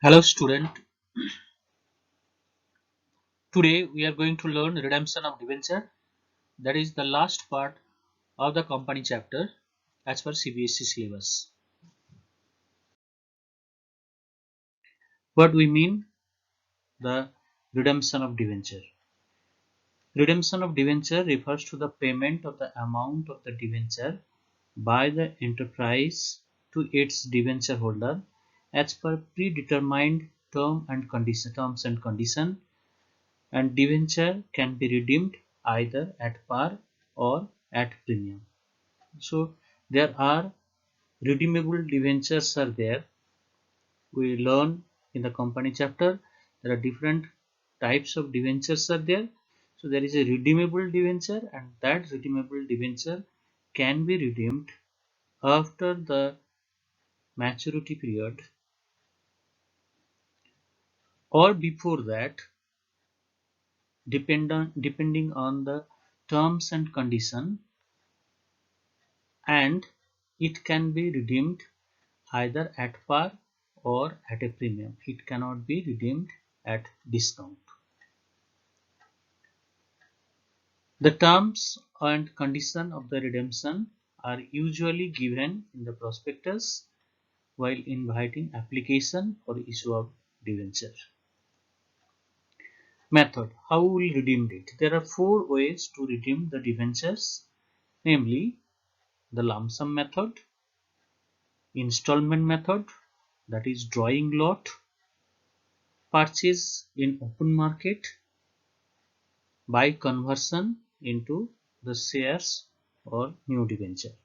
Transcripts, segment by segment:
Hello student, today we are going to learn redemption of debenture. That is the last part of the company chapter as per CBSE syllabus. What we mean the redemption of debenture. Redemption of debenture refers to the payment of the amount of the debenture by the enterprise to its debenture holder as per predetermined terms and condition, and debenture can be redeemed either at par or at premium. So there are redeemable debentures are there. We learn in the company chapter there are different types of debentures are there. So there is a redeemable debenture, and that redeemable debenture can be redeemed after the maturity period or before that, depending on the terms and condition, and it can be redeemed either at par or at a premium. It cannot be redeemed at discount. The terms and conditions of the redemption are usually given in the prospectus while inviting application for issue of debenture. Method: how we will redeem it? There are four ways to redeem the debentures, namely the lump sum method, installment method, that is drawing lot, purchase in open market, by conversion into the shares or new debenture.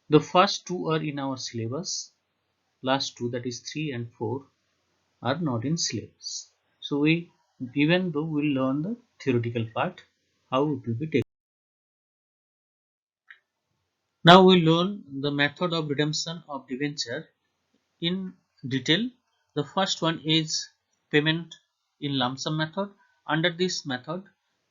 The first two are in our syllabus. Last two, that is 3 and 4, are not in syllabus. So we, even though we learn the theoretical part, how it will be taken. Now we learn the method of redemption of debenture in detail. The first one is payment in lump sum method. Under this method,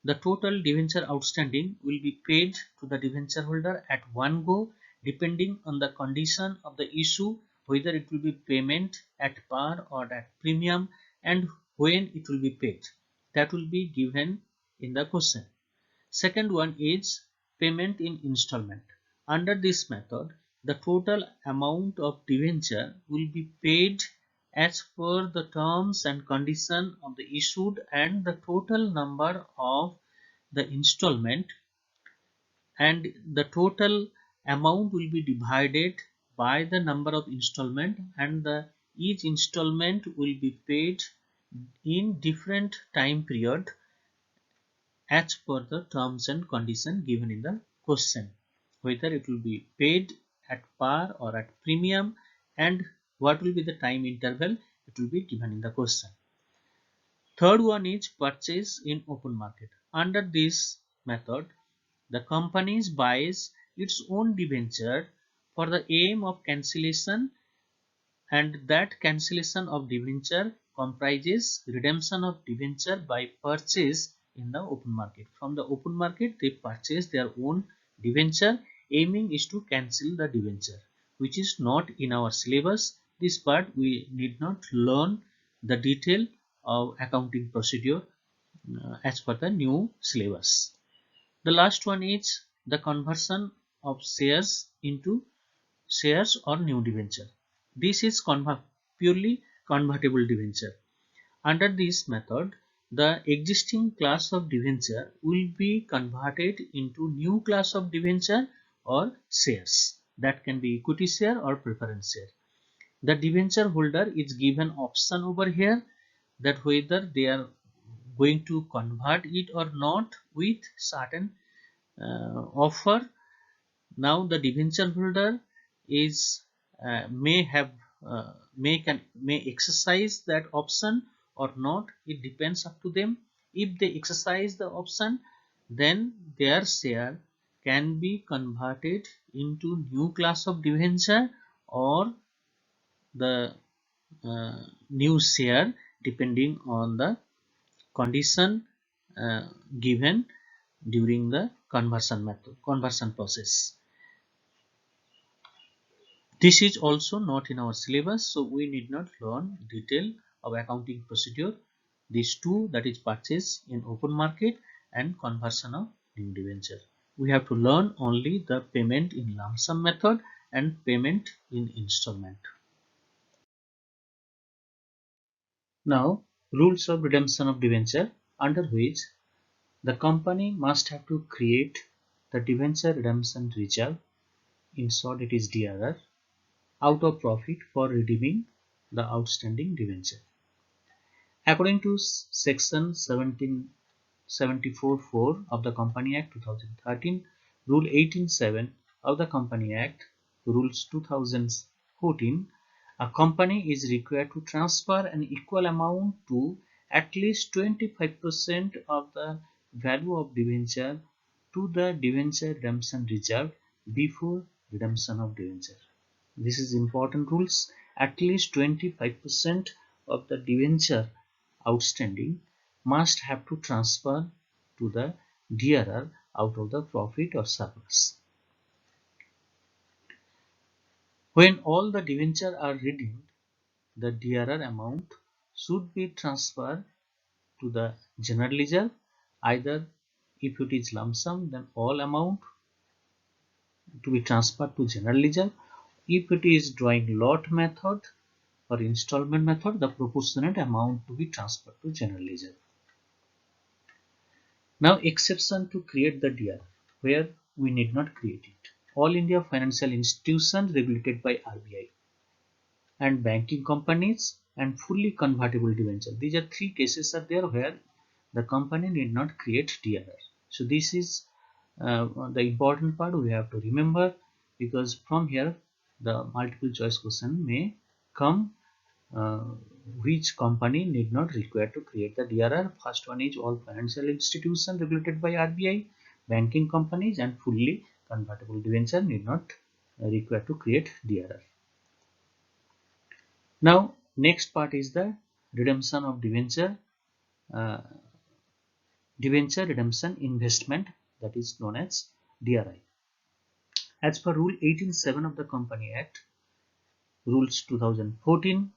the total debenture outstanding will be paid to the debenture holder at one go, depending on the condition of the issue, whether it will be payment at par or at premium, and when it will be paid. That will be given in the question. Second one is payment in installment. Under this method, the total amount of debenture will be paid as per the terms and condition of the issued, and the total number of the installment, and the total amount will be divided by the number of installment, and each installment will be paid in different time period as per the terms and condition given in the question, whether it will be paid at par or at premium, and what will be the time interval, it will be given in the question. Third one is purchase in open market. Under this method, the company buys its own debenture for the aim of cancellation, and that cancellation of debenture comprises redemption of debenture by purchase in the open market. From the open market, they purchase their own debenture. Aiming is to cancel the debenture, which is not in our syllabus. This part we need not learn the detail of accounting procedure as per the new syllabus. The last one is the conversion of shares into shares or new debenture. This is purely convertible debenture. Under this method, the existing class of debenture will be converted into new class of debenture or shares. That can be equity share or preference share. The debenture holder is given option over here that whether they are going to convert it or not with certain offer. Now the debenture holder is may have may exercise that option or not. It depends up to them. If they exercise the option, then their share can be converted into new class of debenture or the new share, depending on the condition given during the conversion process. This is also not in our syllabus, so we need not learn detail of accounting procedure. These two, that is purchase in open market and conversion of new debenture. We have to learn only the payment in lump sum method and payment in installment. Now, rules of redemption of debenture, under which the company must have to create the debenture redemption reserve, in short it is DRR, out of profit for redeeming the outstanding debenture. According to section 1774(4) of the Company Act 2013, Rule 18(7) of the Company Act, Rules 2014, a company is required to transfer an equal amount to at least 25% of the value of debenture to the debenture redemption reserve before redemption of debenture. This is important rules. At least 25% of the debenture outstanding must have to transfer to the DRR out of the profit or surplus. When all the debentures are redeemed, the DRR amount should be transferred to the general ledger. Either if it is lump sum, then all amount to be transferred to general ledger. If it is drawing lot method or installment method, the proportionate amount to be transferred to general ledger. Now, exception to create the DRR, where we need not create it. All India financial institutions regulated by RBI and banking companies and fully convertible debenture. These are three cases are there where the company need not create DRR. So this is the important part we have to remember, because from here the multiple choice question may come. Which company need not require to create the DRR? First one is all financial institutions regulated by RBI, banking companies and fully convertible debenture need not require to create DRR. Now, next part is the redemption of debenture, uh, debenture redemption investment, that is known as DRI. As per Rule 18(7) of the Company Act, Rules 2014,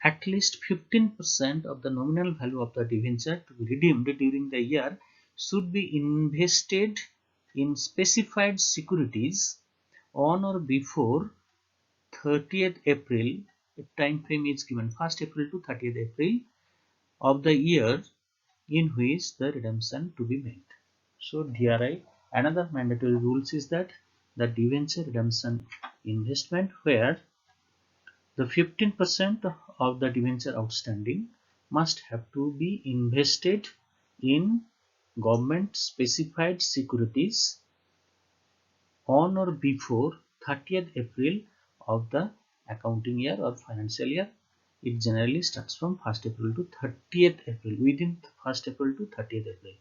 at least 15% of the nominal value of the debenture to be redeemed during the year should be invested in specified securities on or before 30th April. The time frame is given 1st April to 30th April of the year in which the redemption to be made. So DRI, another mandatory rules is that the debenture redemption investment, where the 15% of the debenture outstanding must have to be invested in government specified securities on or before 30th April of the accounting year or financial year. It generally starts from 1st April to 30th April, within 1st April to 30th April.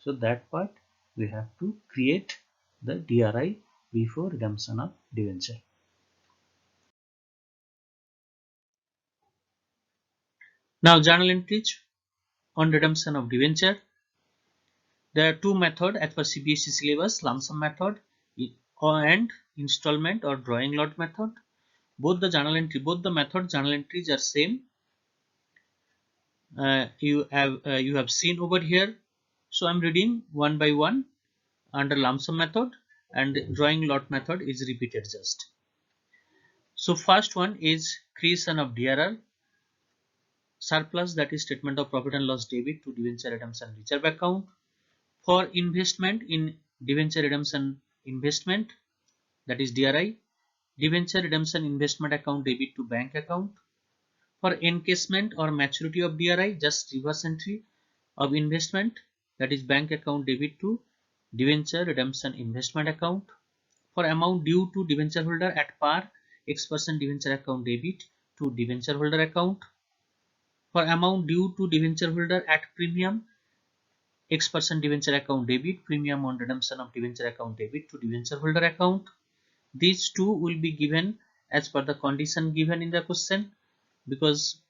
So that part we have to create the DRI before redemption of debenture. Now, journal entries on redemption of debenture. There are two methods as per CBSE syllabus: lump sum method and installment or drawing lot method. Both the journal entries are same. You have seen over here. So I'm reading one by one. Under lump sum method and drawing lot method is repeated just. So first one is creation of DRR surplus, that is statement of profit and loss debit to debenture redemption reserve account. For investment in debenture redemption investment, that is DRI, debenture redemption investment account debit to bank account. For encashment or maturity of DRI, just reverse entry of investment, that is bank account debit to debenture redemption investment account. For amount due to debenture holder at par, X% debenture account debit to debenture holder account. For amount due to debenture holder at premium, X% debenture account debit, premium on redemption of debenture account debit to debenture holder account. These two will be given as per the condition given in the question, because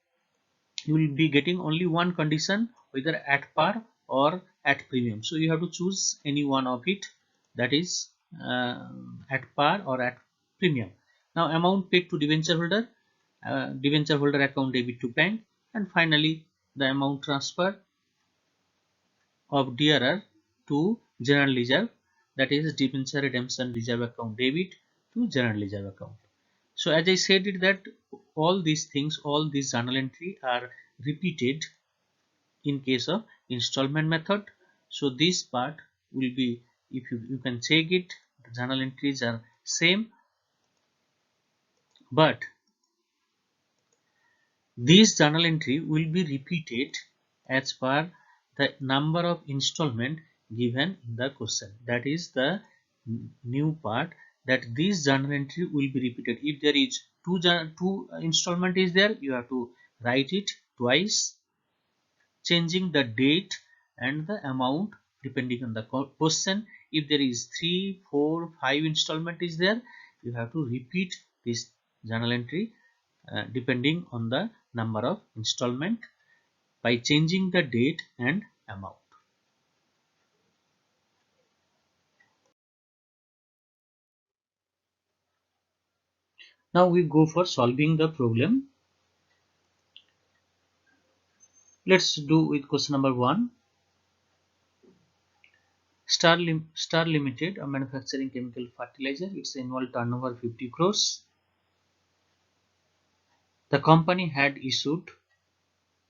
you will be getting only one condition, whether at par or at premium. So you have to choose any one of it, that is at par or at premium. Now amount paid to debenture holder account debit to bank, and finally the amount transfer of DRR to general reserve, that is debenture redemption reserve account debit to general reserve account. So as I said it that all these things, all these journal entry are repeated in case of installment method. So this part will be, if you can check it, the journal entries are same, but this journal entry will be repeated as per the number of installment given in the question. That is the new part, that this journal entry will be repeated. If there is two installment is there, you have to write it twice, changing the date and the amount depending on the question. If there is 3, 4, 5 installment is there, you have to repeat this journal entry depending on the number of installment by changing the date and amount. Now we go for solving the problem. Let's do with question number 1. Star Limited, a manufacturing chemical fertilizer, its annual turnover 50 crores. The company had issued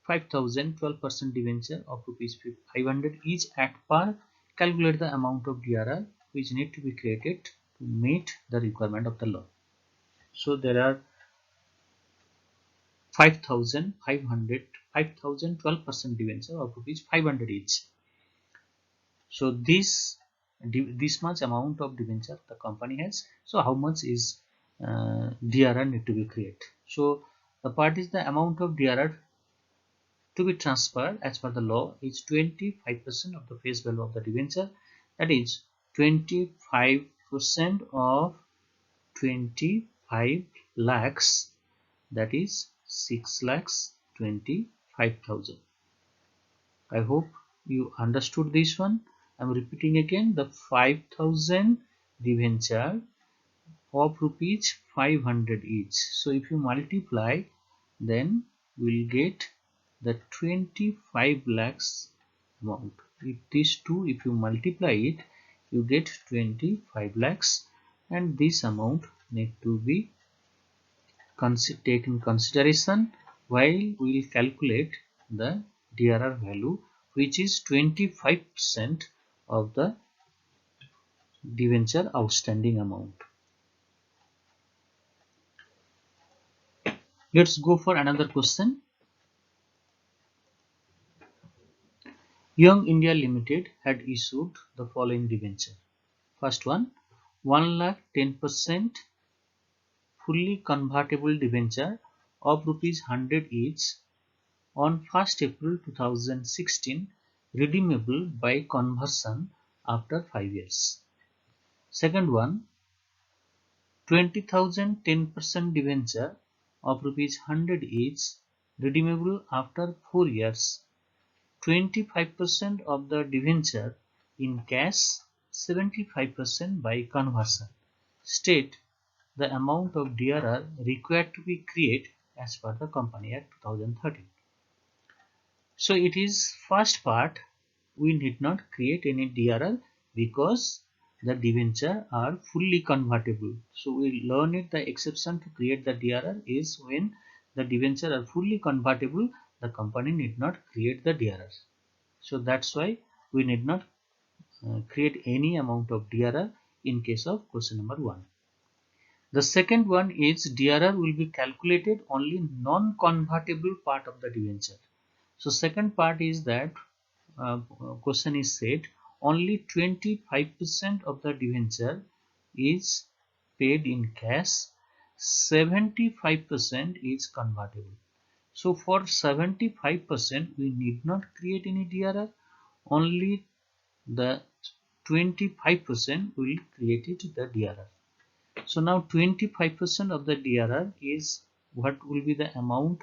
5,000 12% debenture of rupees 500 each at par. Calculate the amount of DRR which need to be created to meet the requirement of the law. So there are 5,500 5,000 12% debenture of rupees 500 each. So this much amount of debenture the company has. So how much is DRR need to be created? So the part is the amount of DRR to be transferred as per the law is 25% of the face value of the debenture. That is 25% of 25 lakhs, that is 6,25,000. I hope you understood this one. I am repeating again, the 5,000 debenture of rupees 500 each. So if you multiply, then we'll get the 25 lakhs amount. If these two, if you multiply it, you get 25 lakhs, and this amount need to be taken consideration while we will calculate the DRR value, which is 25% of the debenture outstanding amount. Let's go for another question. Young India Limited had issued the following debenture. First one, 1,10% fully convertible debenture of rupees 100 each on 1st April 2016, redeemable by conversion after 5 years. Second one, 20,000 10% debenture of rupees 100 each, redeemable after 4 years. 25% of the debenture in cash, 75% by conversion. State the amount of DRR required to be created as per the Company Act 2013. So it is first part, we need not create any DRR because the debenture are fully convertible. So we learn it, the exception to create the DRR is when the debenture are fully convertible, the company need not create the DRR. So that's why we need not create any amount of DRR in case of question number 1. The second one is DRR will be calculated only non-convertible part of the debenture. So second part is that question is said only 25% of the debenture is paid in cash, 75% is convertible. So for 75% we need not create any DRR, only the 25% will create it the DRR. So now 25% of the DRR is what will be the amount.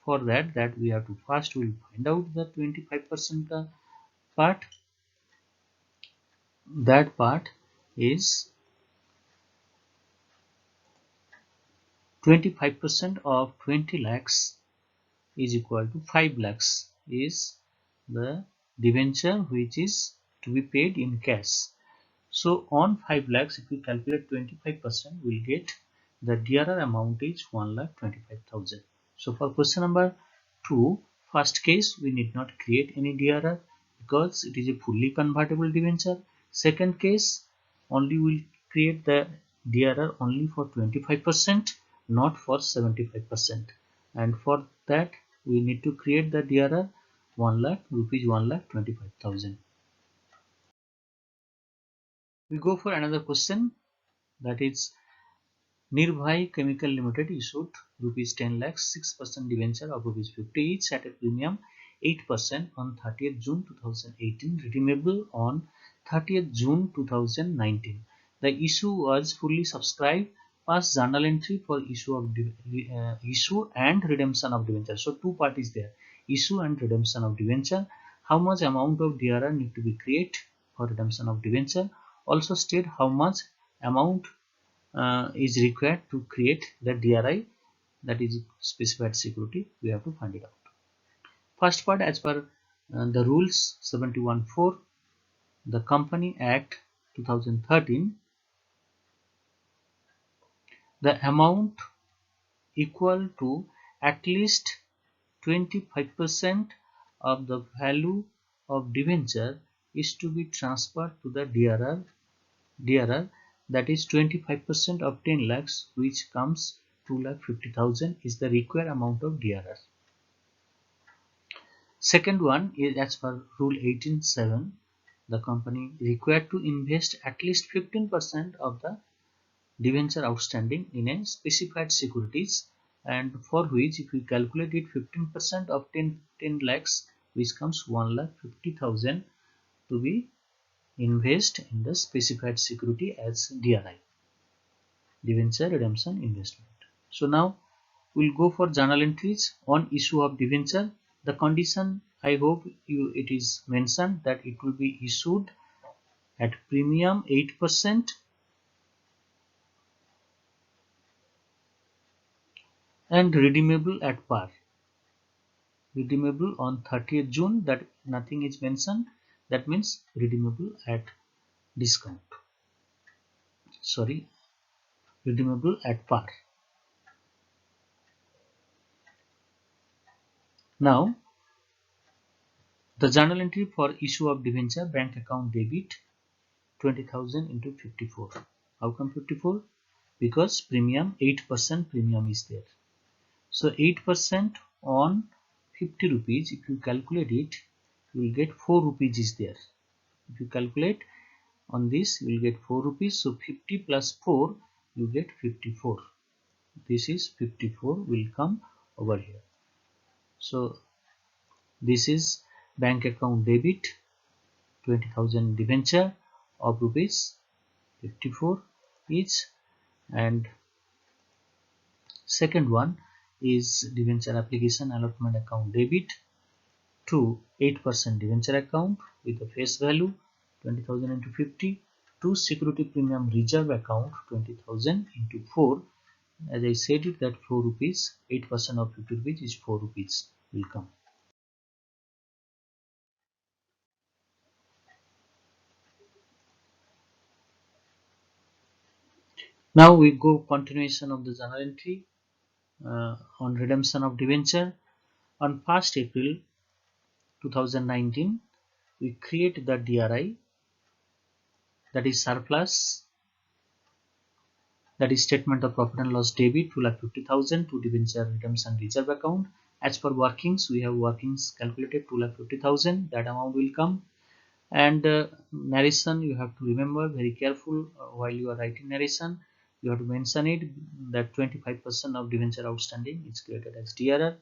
For that we have to first will find out the 25% part. That part is 25% of 20 lakhs is equal to 5 lakhs is the debenture which is to be paid in cash. So on 5 lakhs, if we calculate 25%, we'll get the DRR amount is 1,25,000. So for question number 2, first case, we need not create any DRR because it is a fully convertible debenture. Second case, only will create the DRR only for 25%, not for 75%. And for that, we need to create the DRR 1 lakh rupees 1,25,000. We go for another question, that is Nirbhai Chemical Limited issued rupees 10 lakhs 6% debenture of rupees 50 each at a premium 8% on 30th June 2018, redeemable on 30th June 2019. The issue was fully subscribed. Past journal entry for issue and redemption of debenture. So two parties there, issue and redemption of debenture. How much amount of DRR need to be created for redemption of debenture? Also state how much amount is required to create the DRI, that is specified security. We have to find it out. First part, as per the rules 71(4), the Company Act 2013, the amount equal to at least 25% of the value of debenture is to be transferred to the DRR, that is 25% of 10 lakhs, which comes 2,50,000 is the required amount of DRR. Second one is as per rule 18(7), the company required to invest at least 15% of the debenture outstanding in a specified securities, and for which if we calculate it 15% of 10 lakhs, which comes 1,50,000 to be invest in the specified security as DRI, debenture redemption investment. So now we'll go for journal entries on issue of debenture. The condition, I hope it is mentioned that it will be issued at premium 8% and redeemable at par. Redeemable on 30th June, that nothing is mentioned, that means redeemable at discount. Sorry, redeemable at par. Now the journal entry for issue of debenture, bank account debit 20,000 into 54. How come 54? Because premium 8% premium is there. So 8% on 50 rupees, if you calculate it, you will get 4 rupees is there. If you calculate on this, you will get 4 rupees. So 50 plus 4, you get 54. This is 54 will come over here. So this is bank account debit 20,000 debenture of rupees 54 each, and second one is debenture application allotment account debit to 8% debenture account with the face value 20,000 into 50 to security premium reserve account 20,000 into 4. As I said it, that 4 rupees, 8% of 50 rupees is 4 rupees will come. Now we go continuation of the journal entry on redemption of debenture. On 1st April 2019, we create the DRI, that is surplus, that is statement of profit and loss debit 2,50,000 to debenture redemption reserve account. As per workings, we have workings calculated 2,50,000, that amount will come. And narration, you have to remember very careful while you are writing narration, you have to mention it that 25% of debenture outstanding is created as DRR.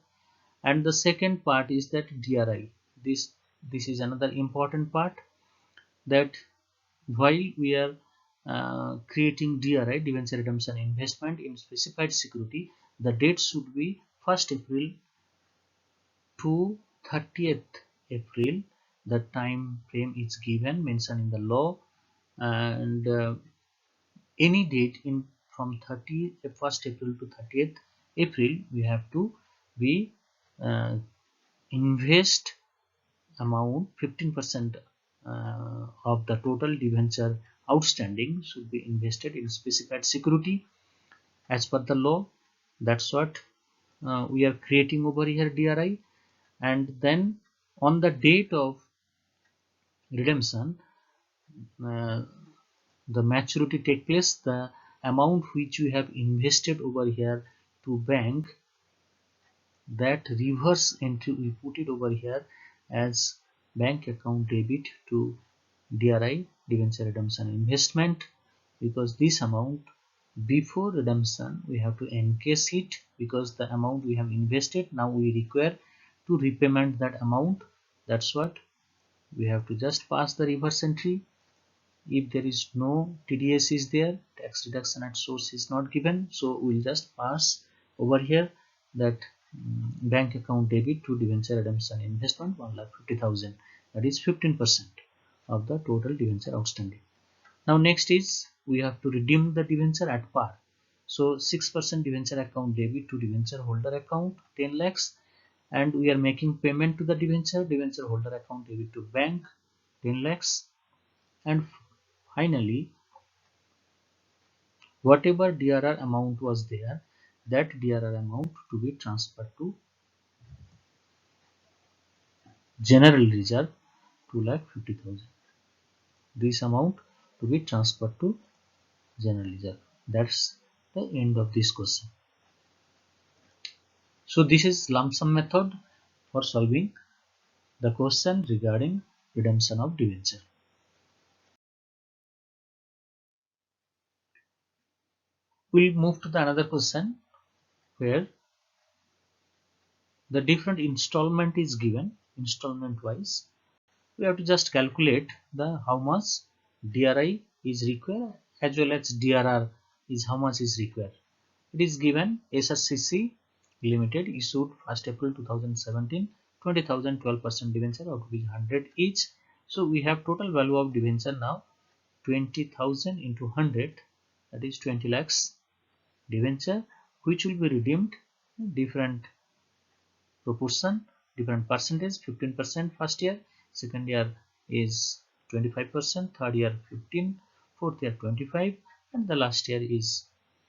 And the second part is that DRI, this is another important part, that while we are creating DRI, debenture redemption investment in specified security, the date should be 1st April to 30th April. The time frame is given, mentioned in the law, and any date in from 1st April to 30th April we have to be invest amount 15% of the total debenture outstanding should be invested in specified security as per the law. That's what we are creating over here, DRI. And then on the date of redemption, uh, the maturity take place, the amount which you have invested over here to bank, that reverse entry we put it over here as bank account debit to DRI, debenture redemption investment, because this amount before redemption we have to encase it, because the amount we have invested now we require to repayment that amount. That's what we have to just pass the reverse entry. If there is no TDS is there, tax deduction at source is not given, so we'll just pass over here that bank account debit to debenture redemption investment 1,50,000, that is 15% of the total debenture outstanding. Now next is we have to redeem the debenture at par. So 6% debenture account debit to debenture holder account 10 lakhs, and we are making payment to the debenture holder account debit to bank 10 lakhs, and finally whatever DRR amount was there, that DRR amount to be transferred to general reserve 2,50,000. This amount to be transferred to general reserve. That's the end of this question. So this is lump sum method for solving the question regarding redemption of debenture. We'll move to the another question where the different installment is given installment wise. We have to just calculate the how much DRI is required as well as DRR is how much is required. It is given SRCC Limited issued 1st April 2017 20,000 12% debenture out of which 100 each. So we have total value of debenture now 20,000 into 100, that is 20 lakhs debenture, which will be redeemed different proportion, different percentage. 15% first year, second year is 25%, third year 15, fourth year 25, and the last year is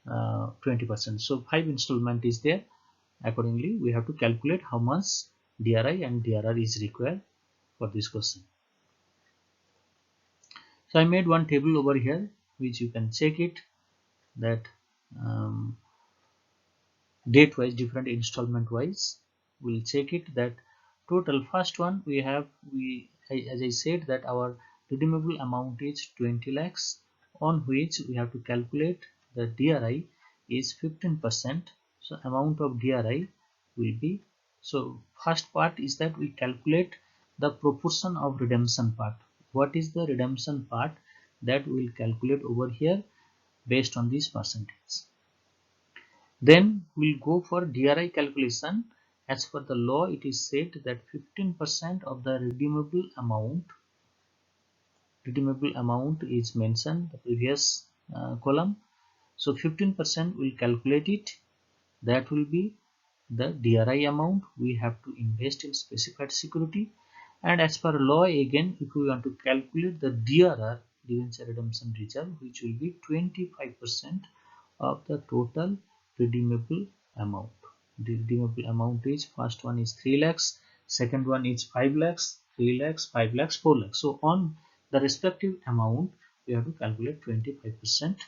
20%. So 5 installment is there. Accordingly we have to calculate how much DRI and DRR is required for this question. So I made one table over here which you can check it, that date wise, different installment wise. We'll check it that total first one we have, as I said that our redeemable amount is 20 lakhs, on which we have to calculate the DRI is 15%. So amount of DRI will be, so first part is that we calculate the proportion of redemption part. What is the redemption part, that we will calculate over here based on this percentage. Then we'll go for DRI calculation. As per the law, it is said that 15% of the redeemable amount is mentioned the previous column. So 15% will calculate it. That will be the DRI amount we have to invest in specified security. And as per law, again, if we want to calculate the DRR, debenture redemption reserve, which will be 25% of the total redeemable amount. The redeemable amount is, first one is 3 lakhs, second one is 5 lakhs, 3 lakhs, 5 lakhs, 4 lakhs. So on the respective amount, we have to calculate 25%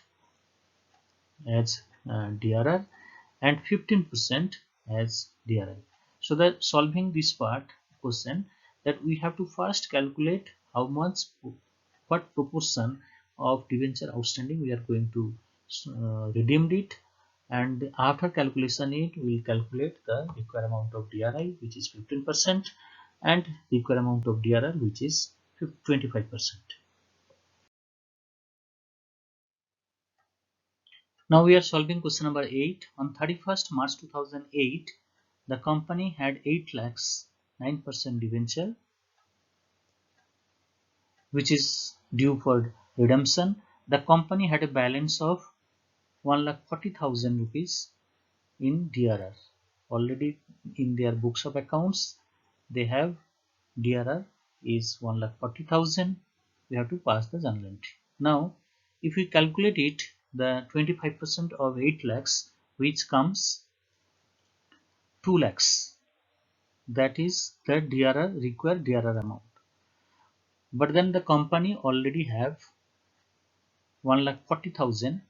as DRR and 15% as DRI. So that solving this part question, that we have to first calculate how much, what proportion of debenture outstanding we are going to redeem it, and after calculation it we will calculate the required amount of DRI, which is 15%, and required amount of DRR, which is 25%. Now we are solving question number 8. On 31st March 2008, the company had 8 lakhs 9% debenture which is due for redemption. The company had a balance of 1,40,000 rupees in DRR. Already in their books of accounts they have DRR is 1,40,000. We have to pass the journal entry. Now if we calculate it, the 25% of 8 lakhs, which comes 2 lakhs, that is the DRR required DRR amount. But then the company already have 1,40,000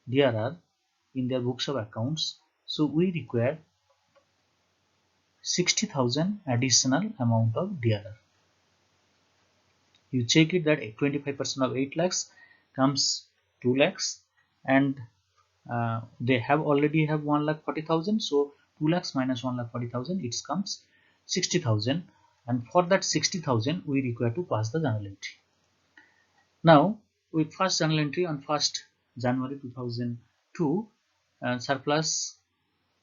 DRR in their books of accounts, so we require 60,000 additional amount of DRR. You check it that 25% of 8 lakhs comes 2 lakhs, and they have already have 1,40,000, so 2 lakhs minus 1,40,000, it comes 60,000, and for that 60,000 we require to pass the journal entry. Now with first journal entry on 1st January 2002, surplus,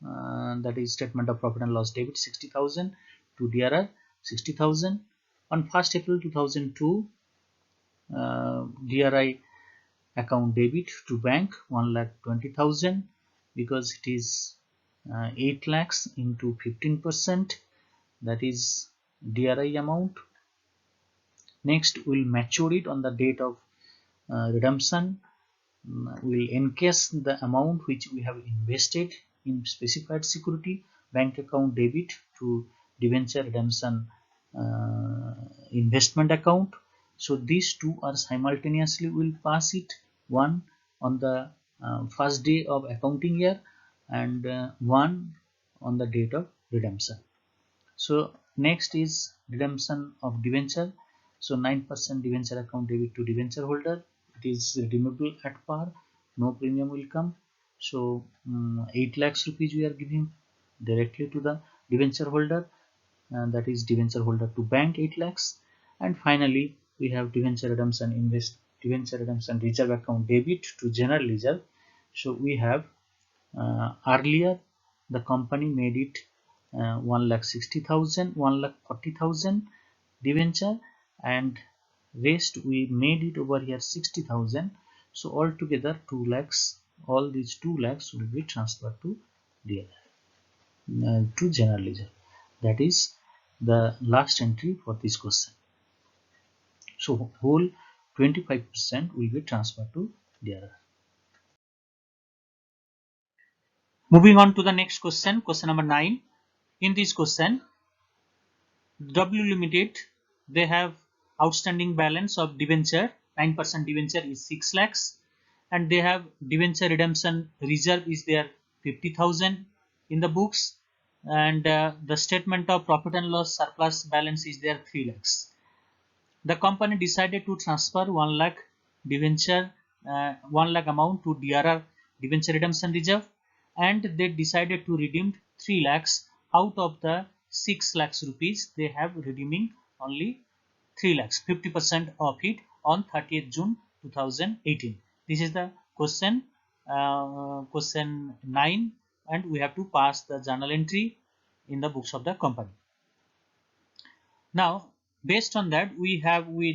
that is statement of profit and loss debit 60,000 to DRR 60,000. On 1st April 2002, DRI account debit to bank 1,20,000, because it is 8 lakhs into 15%, that is DRI amount. Next we'll mature it on the date of redemption. We'll encase the amount which we have invested in specified security, bank account debit to debenture redemption investment account. So these two are simultaneously, will pass it, one on the first day of accounting year and one on the date of redemption. So next is redemption of debenture. So 9% debenture account debit to debenture holder. It is redeemable at par, no premium will come. So 8 lakhs rupees we are giving directly to the debenture holder, and that is debenture holder to bank 8 lakhs. And finally we have debenture redemption reserve account debit to general reserve. So we have earlier the company made it 1,60,000, 1,40,000 debenture, and rest we made it over here 60,000. So altogether 2 lakhs, all these 2 lakhs will be transferred to DRR, to general ledger. That is the last entry for this question. So whole 25% will be transferred to DRR. Moving on to the next question, question number 9. In this question, W Limited, they have outstanding balance of debenture, 9% debenture is 6 lakhs, and they have debenture redemption reserve is there 50,000 in the books, and the statement of profit and loss surplus balance is there 3 lakhs. The company decided to transfer 1 lakh debenture, 1 lakh amount to DRR debenture redemption reserve, and they decided to redeem 3 lakhs out of the 6 lakhs rupees. They have redeeming only 3 lakhs, 50% of it on 30th June 2018. This is the question, question 9, and we have to pass the journal entry in the books of the company. Now based on that we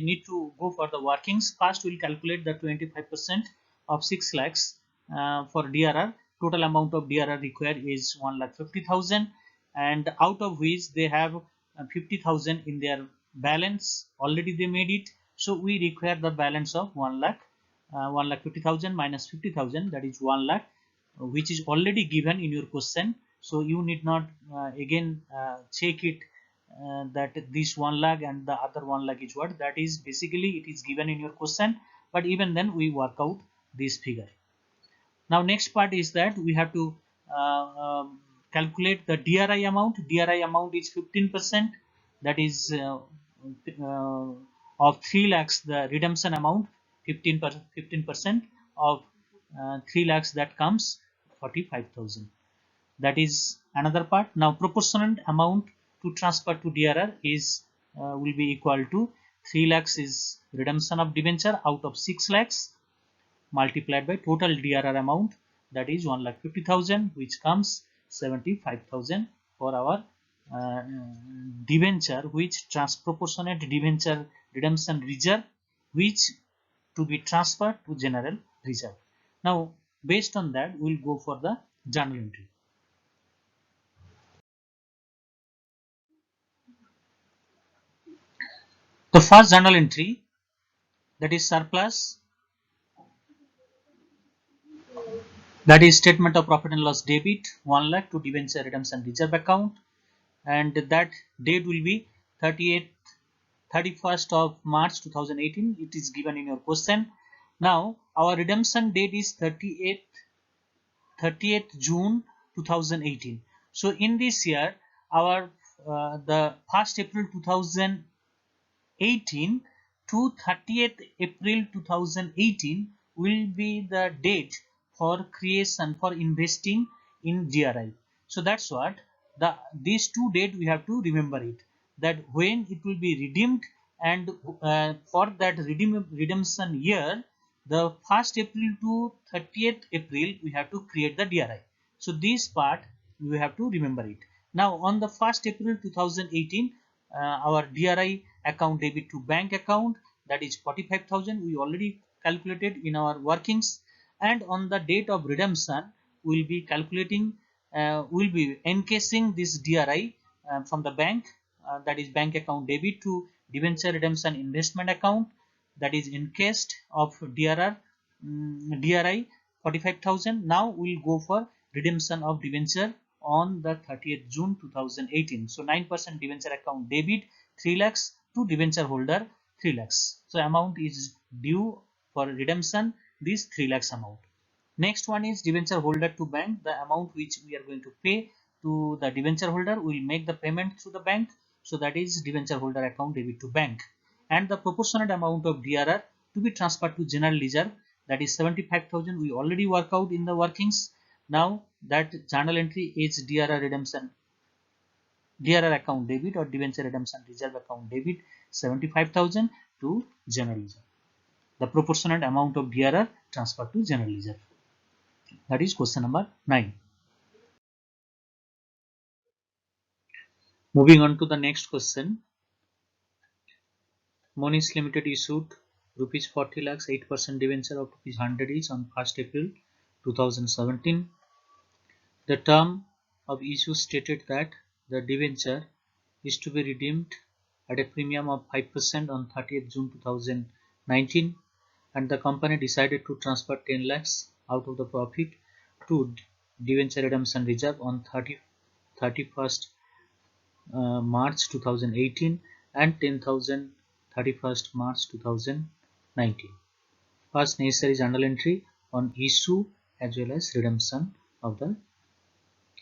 need to go for the workings. First we'll calculate the 25% of 6 lakhs for DRR. Total amount of DRR required is 1,50,000, and out of which they have 50,000 in their balance, already they made it. So we require the balance of 1 lakh, 1,50,000 minus 50,000, that is 1 lakh, which is already given in your question. So you need not again check it that this 1 lakh and the other 1 lakh is what, that is basically it is given in your question, but even then we work out this figure. Now next part is that we have to calculate the DRI amount. DRI amount is 15%, that is of 3 lakhs the redemption amount, 15% of 3 lakhs, that comes 45,000. That is another part. Now proportionate amount to transfer to DRR is will be equal to 3 lakhs is redemption of debenture out of 6 lakhs multiplied by total DRR amount, that is 1,50,000, which comes 75,000 for our debenture, which proportionate debenture redemption reserve, which to be transferred to general reserve. Now Based on that, we'll go for the journal entry. The first journal entry, that is surplus, that is statement of profit and loss debit 1 lakh to debenture redemption reserve account, and that date will be 31st of March 2018. It is given in your question. Now our redemption date is 30th June 2018. So in this year, our the 1st April 2018 to 30th April 2018 will be the date for creation for investing in DRI. So that's what these two dates we have to remember it, that when it will be redeemed, and for that redemption year, the 1st April to 30th April we have to create the DRI. So this part we have to remember it. Now on the 1st April 2018, our DRI account debit to bank account, that is 45,000, we already calculated in our workings, and on the date of redemption we will be calculating, will be encasing this DRI from the bank, that is bank account debit to debenture redemption investment account, that is encased of DRI 45,000. Now we will go for redemption of debenture on the 30th June 2018. So 9% debenture account debit 3 lakhs to debenture holder 3 lakhs. So amount is due for redemption, this 3 lakhs amount. Next one is debenture holder to bank. The amount which we are going to pay to the debenture holder, we will make the payment through the bank. So that is debenture holder account debit to bank. And the proportionate amount of DRR to be transferred to general ledger, that is 75,000. We already work out in the workings. Now that journal entry is DRR redemption, DRR account debit or debenture redemption reserve account debit 75,000 to general ledger. The proportionate amount of DRR transferred to general ledger. That is question number 9. Moving on to the next question. Monish Limited issued rupees 40 lakhs 8% debenture of rupees 100 each on 1st April 2017. The term of issue stated that the debenture is to be redeemed at a premium of 5% on 30th June 2019, and the company decided to transfer 10 lakhs out of the profit to debenture redemption reserve on 31st March 2018 and 10,000 31st March 2019. First necessary journal entry on issue as well as redemption of the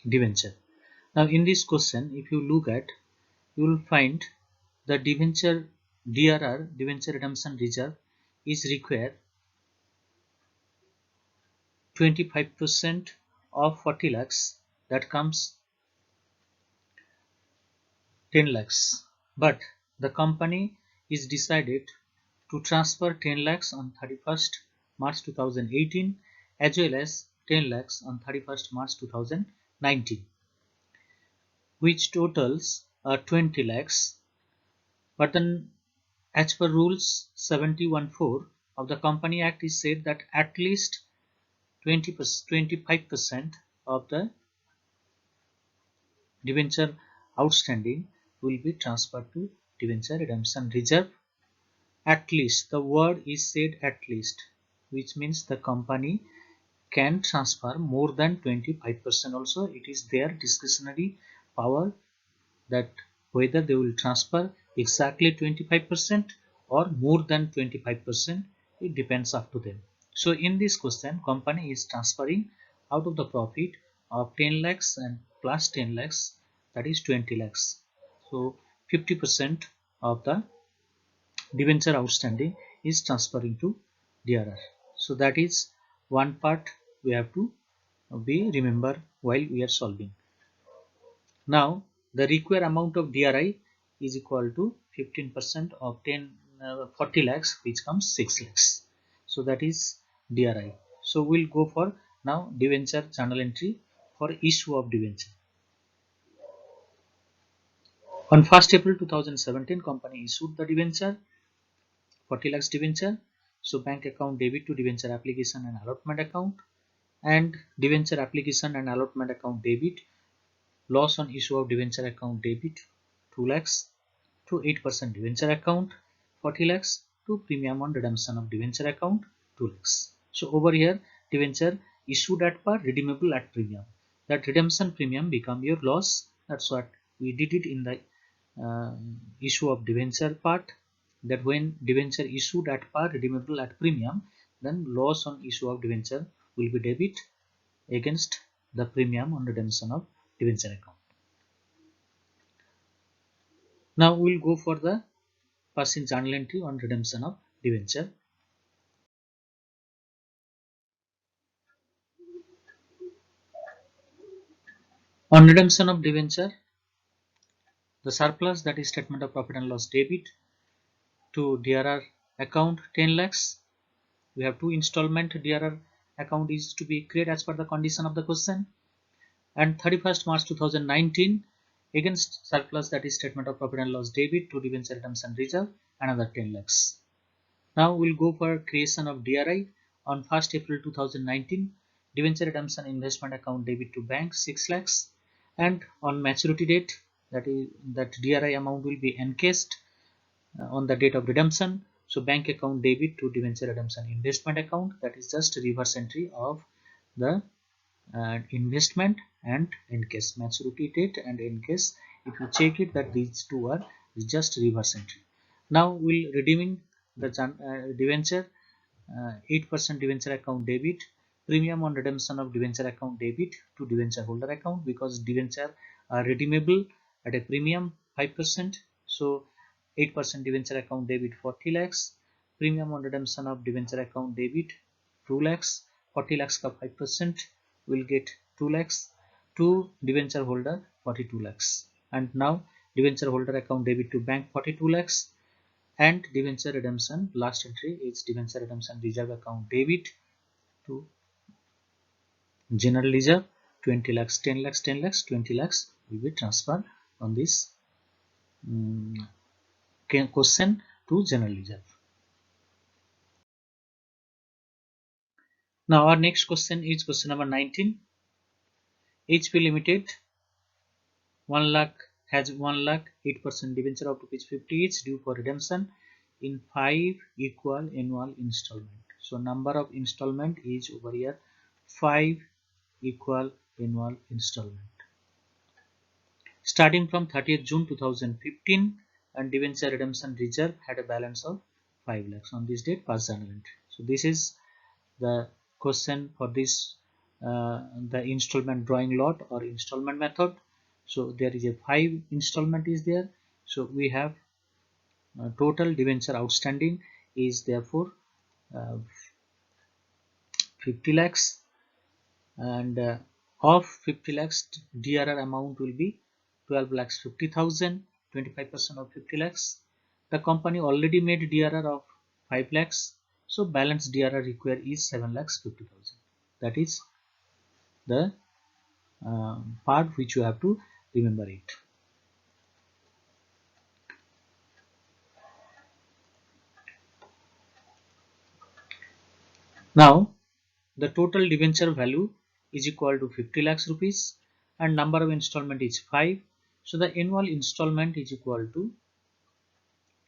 debenture. Now in this question, if you look at, you will find the debenture DRR, debenture redemption reserve, is required 25% of 40 lakhs, that comes 10 lakhs, but the company is decided to transfer 10 lakhs on 31st March 2018 as well as 10 lakhs on 31st March 2019, which totals 20 lakhs. But then as per rules 71(4) of the Company Act is said that at least 25% of the debenture outstanding will be transferred to debenture redemption reserve. At least, the word is said at least, which means the company can transfer more than 25% also. It is their discretionary power that whether they will transfer exactly 25% or more than 25%, it depends up to them. So in this question, company is transferring out of the profit of 10 lakhs and plus 10 lakhs, that is 20 lakhs. So 50% of the debenture outstanding is transferring to DRR. So that is one part we have to be remember while we are solving. Now the required amount of DRI is equal to 15% of 40 lakhs, which comes 6 lakhs. So that is DRI. So we'll go for now debenture journal entry for issue of debenture. On 1st April 2017, company issued the debenture 40 lakhs debenture. So bank account debit to debenture application and allotment account. and debenture application and allotment account debit, loss on issue of debenture account debit 2 lakhs to 8% debenture account 40 lakhs to premium on redemption of debenture account 2 lakhs. So over here debenture issued at par, redeemable at premium. That redemption premium become your loss. That's what we did it in the issue of debenture part, that when debenture issued at par, redeemable at premium, then loss on issue of debenture will be debit against the premium on redemption of debenture account. Now we'll go for the passing journal entry on redemption of debenture. On redemption of debenture, the surplus, that is statement of profit and loss debit to DRR account 10 lakhs. We have two installment DRR account is to be created as per the condition of the question. And 31st March 2019, against surplus, that is statement of profit and loss debit to debenture redemption reserve, another 10 lakhs. Now we'll go for creation of DRI on 1st April 2019, debenture redemption investment account debit to bank 6 lakhs, and on maturity date, that DRI amount will be encased on the date of redemption. So bank account debit to debenture redemption investment account, that is just reverse entry of the investment and encase, maturity date and encase. If you check it, that these two are just reverse entry. Now we'll redeeming the debenture 8% debenture account debit, premium on redemption of debenture account debit to debenture holder account, because debenture are redeemable at a premium 5%. So 8% debenture account debit 40 lakhs, premium on redemption of debenture account debit 2 lakhs, 40 lakhs ka 5% will get 2 lakhs to debenture holder 42 lakhs. And now debenture holder account debit to bank 42 lakhs, and debenture redemption last entry is debenture redemption reserve account debit to general reserve 20 lakhs, 10 lakhs, 10 lakhs, 20 lakhs will be transferred on this question to general reserve. Now our next question is question number 19. HP Limited 1 lakh has 1 lakh 8% debenture of rupees 50 each due for redemption in 5 equal annual installment. So number of installment is over here 5 equal annual installment starting from 30th June 2015, and debenture redemption reserve had a balance of 5 lakhs on this date past journal entry. So this is the question for this the installment drawing lot or installment method. So there is a 5 installment is there. So we have total debenture outstanding is therefore 50 lakhs, and of 50 lakhs DRR amount will be 12 lakhs 50,000, 25% of 50 lakhs. The company already made DRR of 5 lakhs, so balance DRR required is 7 lakhs 50,000. That is the part which you have to remember it. Now the total debenture value is equal to 50 lakhs rupees and number of installment is 5. So the annual installment is equal to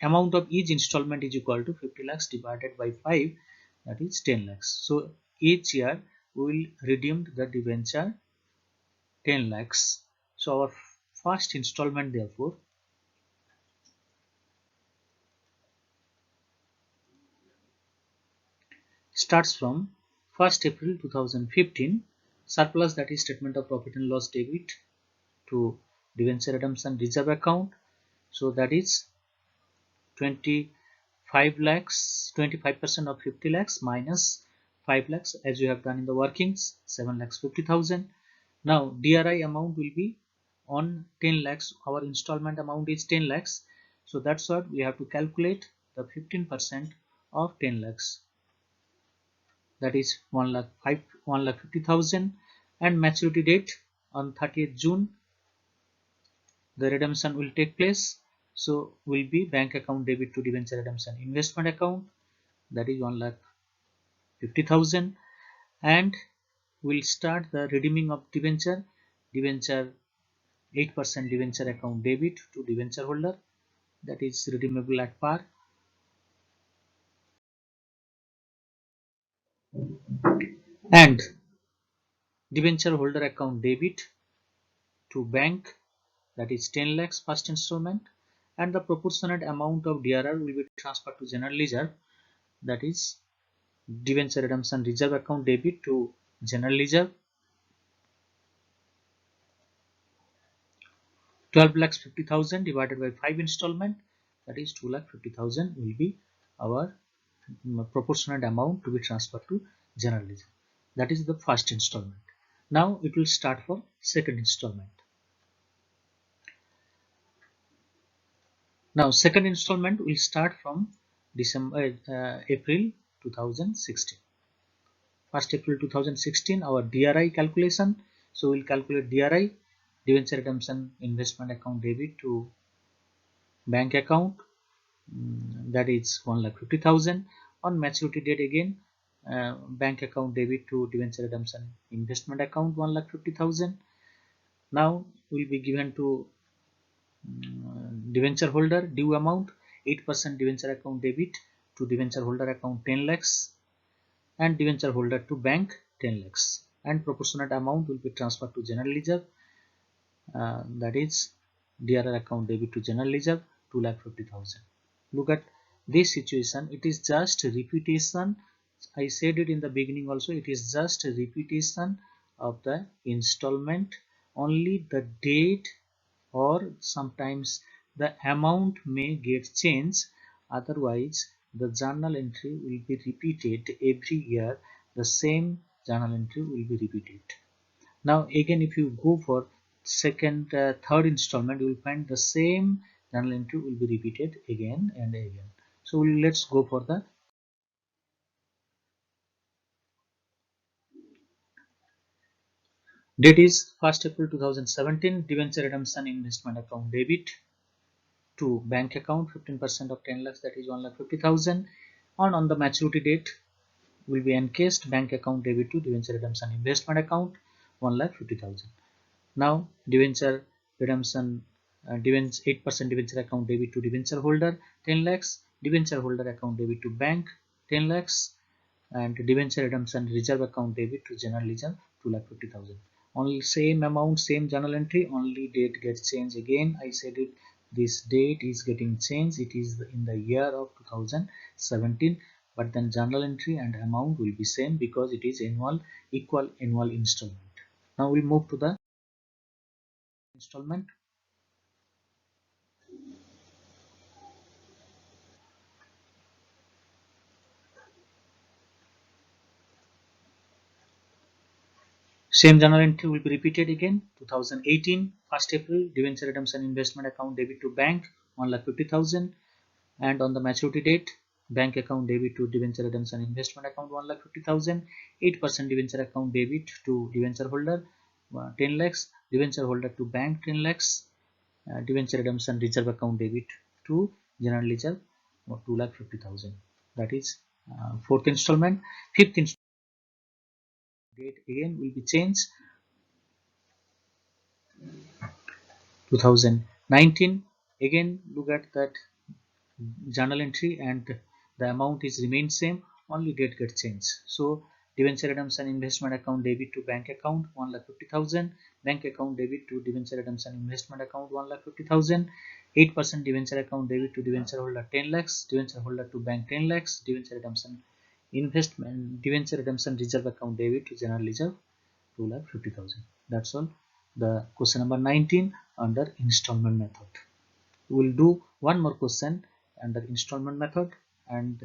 amount of each installment is equal to 50 lakhs divided by 5, that is 10 lakhs. So each year we will redeem the debenture 10 lakhs. So our first installment therefore starts from 1st April 2015, surplus, that is statement of profit and loss debit to debenture redemption reserve account. So that is 25 lakhs, 25% of 50 lakhs minus 5 lakhs as you have done in the workings, 7 lakhs 50,000. Now DRI amount will be on 10 lakhs. Our installment amount is 10 lakhs. So that's what we have to calculate the 15% of 10 lakhs. That is 1 lakh 50,000, and maturity date on 30th June the redemption will take place. So will be bank account debit to debenture redemption investment account, that is 1 lakh 50,000, and we'll start the redeeming of debenture. Debenture 8% debenture account debit to debenture holder, that is redeemable at par. And debenture holder account debit to bank, that is 10 lakhs first installment, and the proportionate amount of DRR will be transferred to general ledger, that is debenture redemption reserve account debit to general ledger. 12 lakhs 50,000 divided by 5 installment, that is 2 lakh 50,000 will be our proportionate amount to be transferred to general ledger. That is the first installment. Now it will start for second installment. Now second installment will start from April 2016. 1st April 2016 our DRI calculation. So we'll calculate DRI, debenture redemption investment account debit to bank account, that is 1,50,000. On maturity date again, bank account debit to debenture redemption investment account 1,50,000. Now will be given to debenture holder due amount 8% debenture account debit to debenture holder account 10 lakhs and debenture holder to bank 10 lakhs, and proportionate amount will be transferred to general ledger, that is DRR account debit to general ledger 2,50,000. Look at this situation, it is just a repetition. I said it in the beginning also, it is just a repetition of the installment, only the date or sometimes the amount may get changed, otherwise the journal entry will be repeated every year, the same journal entry will be repeated. Now again if you go for third installment, you will find the same journal entry will be repeated again and again. So let's go for the date is 1st April 2017, debenture redemption investment account debit to bank account 15% of 10 lakhs, that is 1,50,000. On the maturity date will be encased bank account debit to debenture redemption investment account 1,50,000. Now debenture redemption 8% debenture account debit to debenture holder 10 lakhs, debenture holder account debit to bank 10 lakhs, and debenture redemption reserve account debit to general ledger 2,50,000. Only same amount, same journal entry, only date gets changed again. I said it, this date is getting changed, it is in the year of 2017, but then journal entry and amount will be same because it is equal annual installment. Now we move to the installment. Same journal entry will be repeated again. 2018 1st April, debenture redemption investment account debit to bank 1,50,000, and on the maturity date bank account debit to debenture redemption investment account 1,50,000, 8% debenture account debit to debenture holder 10 lakhs, debenture holder to bank 10 lakhs, debenture redemption reserve account debit to general ledger 2,50,000. That is fourth installment. Fifth installment date again will be changed 2019. Again look at that journal entry and the amount is remained same, only date gets changed. So debenture redemption investment account debit to bank account 1,50,000, bank account debit to debenture redemption investment account 1,50,000, 8% debenture account debit to debenture holder 10 lakhs, debenture holder to bank 10 lakhs, debenture redemption reserve account debit to general ledger 2,50,000. That's all. The question number 19 under installment method. We will do one more question under installment method, and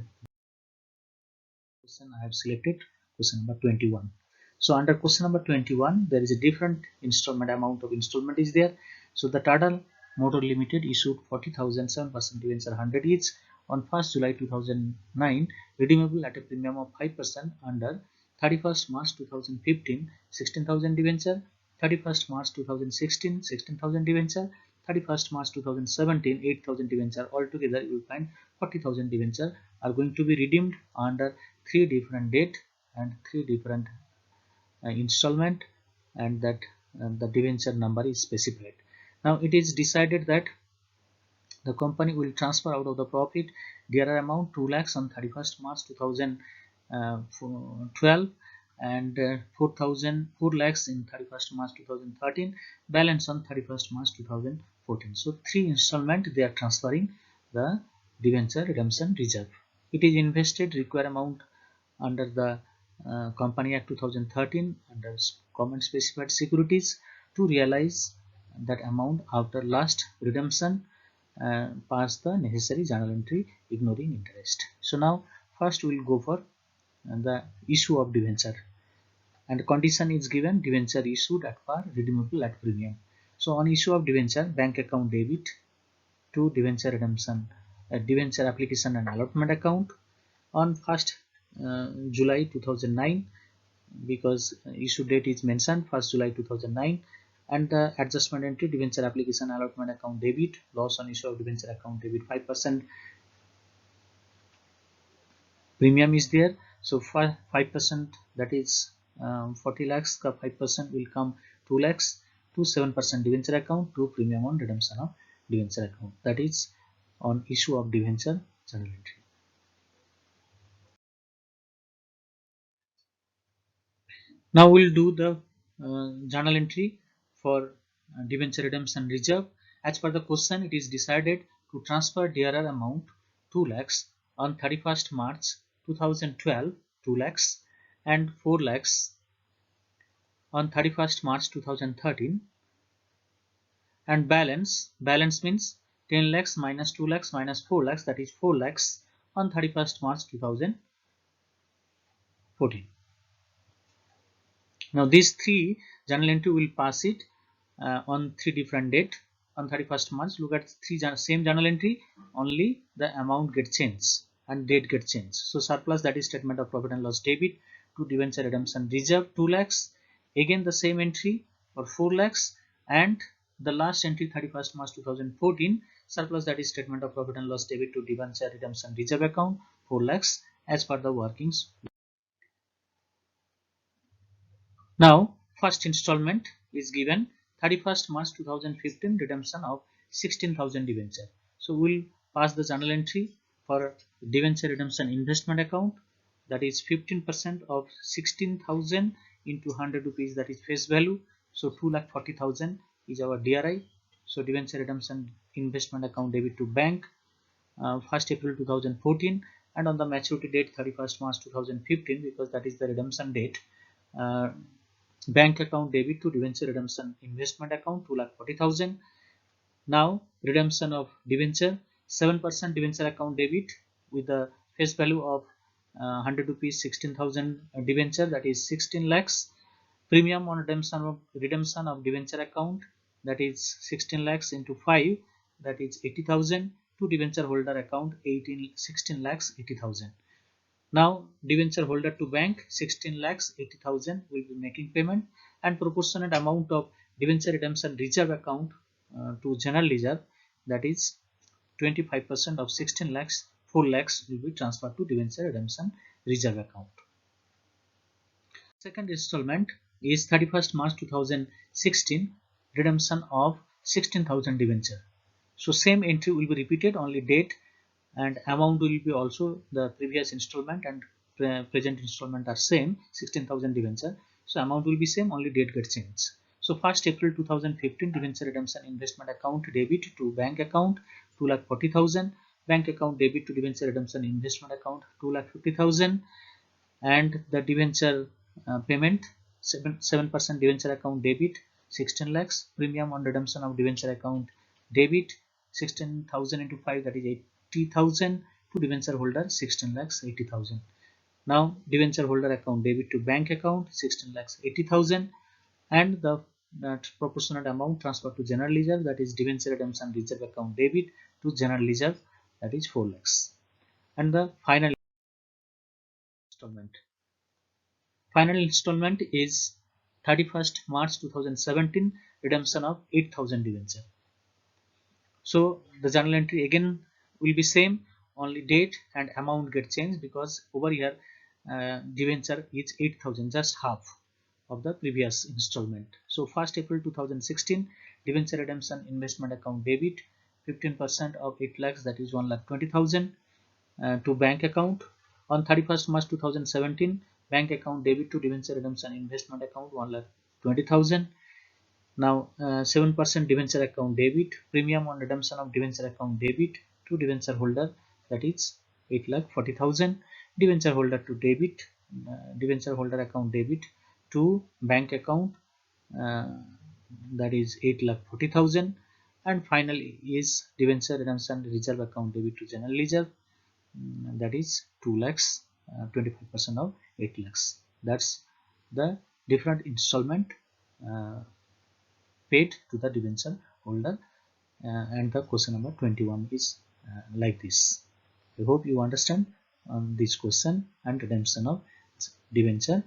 question I have selected question number 21. So under question number 21 there is a different installment amount of installment is there. So the Tata Motor Limited issued 40,000 7% debenture 100 each on 1st July 2009, redeemable at a premium of 5% under 31st March 2015 16,000 debenture, 31st March 2016 16,000 debenture, 31st March 2017 8,000 debenture. Altogether you will find 40,000 debenture are going to be redeemed under three different date and three different installment, and that the debenture number is specified. Now it is decided that the company will transfer out of the profit DRR amount 2 lakhs on 31st March 2012, and 4 lakhs in 31st March 2013, balance on 31st March 2014. So 3 installment they are transferring the debenture redemption reserve. It is invested required amount under the Company Act 2013 under common specified securities to realize that amount after last redemption, pass the necessary journal entry ignoring interest. So now first we will go for the issue of debenture, and condition is given debenture issued at par, redeemable at premium. So on issue of debenture, bank account debit to debenture redemption, debenture application and allotment account on 1st July 2009, because issue date is mentioned 1st July 2009, and the adjustment entry debenture application allotment account debit, loss on issue of debenture account debit 5% premium is there. So 5%, that is 40 lakhs, 5% will come 2 lakhs to 7% debenture account to premium on redemption of debenture account, that is on issue of debenture journal entry. Now we'll do the journal entry for debenture redemption reserve. As per the question, it is decided to transfer DRR amount 2 lakhs on 31st March 2012, 2 lakhs, and 4 lakhs on 31st March 2013, and balance means 10 lakhs minus 2 lakhs minus 4 lakhs, that is 4 lakhs on 31st March 2014. Now these 3 journal entry will pass it on 3 different date. On 31st March, look at 3 same journal entry, only the amount get changed and date get changed. So surplus, that is statement of profit and loss debit to debenture redemption reserve 2 lakhs, again the same entry for 4 lakhs, and the last entry 31st March 2014, surplus, that is statement of profit and loss debit to debenture redemption reserve account 4 lakhs as per the workings. Now first installment is given 31st March 2015, redemption of 16,000 debenture. So we'll pass the journal entry for debenture redemption investment account, that is 15% of 16,000 into 100 rupees, that is face value. So 2,40,000 is our DRI. So debenture redemption investment account debit to bank 1st April 2014, and on the maturity date 31st March 2015, because that is the redemption date, bank account debit to debenture redemption investment account 2,40,000. Now redemption of debenture, 7% debenture account debit with the face value of 100 rupees, 16,000 debenture, that is 16 lakhs. Premium on redemption of debenture account, that is 16 lakhs into 5, that is 80,000 to debenture holder account 16 lakhs 80,000. Now debenture holder to bank 16 lakhs 80,000 will be making payment, and proportionate amount of debenture redemption reserve account to general reserve, that is 25% of 16 lakhs, 4 lakhs will be transferred to debenture redemption reserve account. Second installment is 31st March 2016, redemption of 16,000 debenture. So same entry will be repeated, only date and amount will be also the previous installment and present installment are same, 16,000 debenture. So amount will be same, only date gets changed. So 1st April 2015, debenture redemption investment account debit to bank account 2,40,000, bank account debit to debenture redemption investment account 2,50,000, and the debenture payment 7% debenture account debit 16 lakhs, premium on redemption of debenture account debit 16,000 into 5, that is 80,000 to debenture holder 16 lakhs 80,000. Now debenture holder account debit to bank account 16 lakhs 80,000, and the proportionate amount transferred to general ledger, that is debenture redemption reserve account debit to general ledger, that is 4 lakhs. And the final installment is 31st March 2017, redemption of 8,000 debenture. So the journal entry again will be same, only date and amount get changed, because over here debenture is 8,000, just half. of the previous installment. So 1st April 2016, debenture redemption investment account debit 15% of 8 lakhs, that is 1,20,000 to bank account. On 31st March 2017, bank account debit to debenture redemption investment account 1,20,000. Now 7% debenture account debit, premium on redemption of debenture account debit to debenture holder, that is 8,40,000. Debenture holder to debit, debenture holder account debit to bank account, uh, that is 8,40,000. And finally is debenture redemption reserve account debit to general ledger, that is 2 lakhs, 25% of 8 lakhs. That's the different installment uh, paid to the debenture holder, and the question number 21 is like this. I hope you understand this question and redemption of debenture.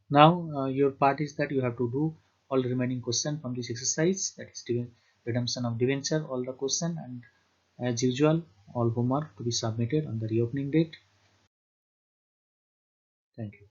Now your part is that you have to do all remaining question from this exercise, that is redemption of debenture, all the question, and as usual all homework to be submitted on the reopening date. Thank you.